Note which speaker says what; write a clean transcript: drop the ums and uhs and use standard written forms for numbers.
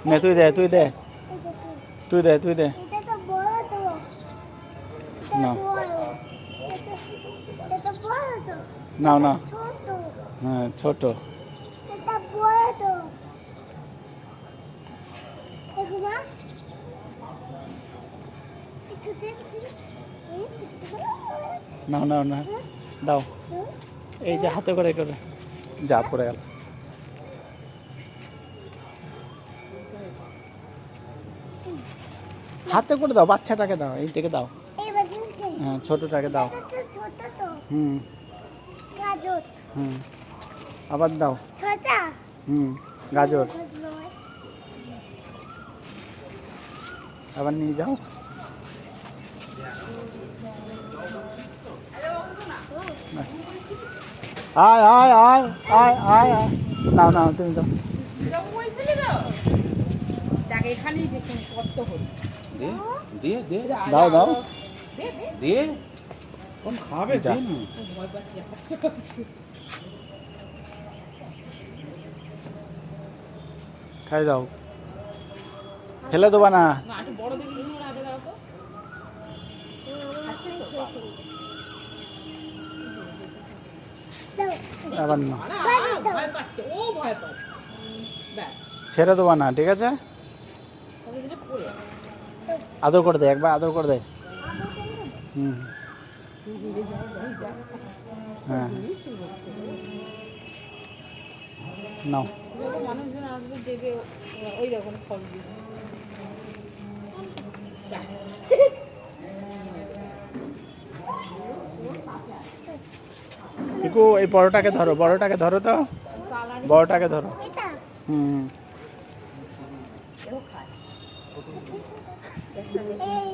Speaker 1: নে তুই দে তুই দে তুই দে তুই দে
Speaker 2: এটা তো বড় তো।
Speaker 1: না
Speaker 2: এটা তো বড় তো।
Speaker 1: নাও না
Speaker 2: ছোট।
Speaker 1: হ্যাঁ ছোট
Speaker 2: এটা বড় তো। দেখো মা। একটু দেখছি।
Speaker 1: নাও নাও না দাও এই যে হাতে করে করে যা পড়ে গেল হাতে করে দাও বাচ্চাটাকে দাও এইটাকে দাও
Speaker 2: এবার দেখছি।
Speaker 1: হ্যাঁ ছোটটাকে দাও
Speaker 2: এটা তো ছোট তো।
Speaker 1: হুম
Speaker 2: গাজর।
Speaker 1: হুম আবার দাও
Speaker 2: ছোটা।
Speaker 1: হুম গাজর আবার নিয়ে যাও ব্যাস। আয় আয় আয় আয় আয় আয় নাও নাও তুমি দাও
Speaker 3: এখানেই দেখুন কত হলো
Speaker 4: দে দে দে
Speaker 1: দাও দাও
Speaker 3: দে দে
Speaker 4: দে কোন খাবে
Speaker 1: যা।
Speaker 4: দে না
Speaker 3: ভয় পাচ্ছি হাতটা কাঁপছে।
Speaker 1: খাই দাও ফেলে দেবা না
Speaker 3: না একটু বড় দেখি নিয়ে আগে দাও তো খাচ্ছে তো
Speaker 1: আবার না
Speaker 3: ভয় পাচ্ছে ও ভয় পাচ্ছে ব্যাস
Speaker 1: ছেড়ে দেবা না ঠিক আছে
Speaker 3: তবে এটা পড়ে
Speaker 1: আদর করে দে একবার আদর করে দে হুম হ্যাঁ নাও
Speaker 3: যত মানুষজন আসবে দেবে ওই রকম ফল দিবে যা।
Speaker 1: পিকু এই বড়টাকে ধরো বড়টাকে ধরো তো বড়টাকে ধরো
Speaker 2: এটা
Speaker 1: হুম
Speaker 3: এও খায়
Speaker 2: এই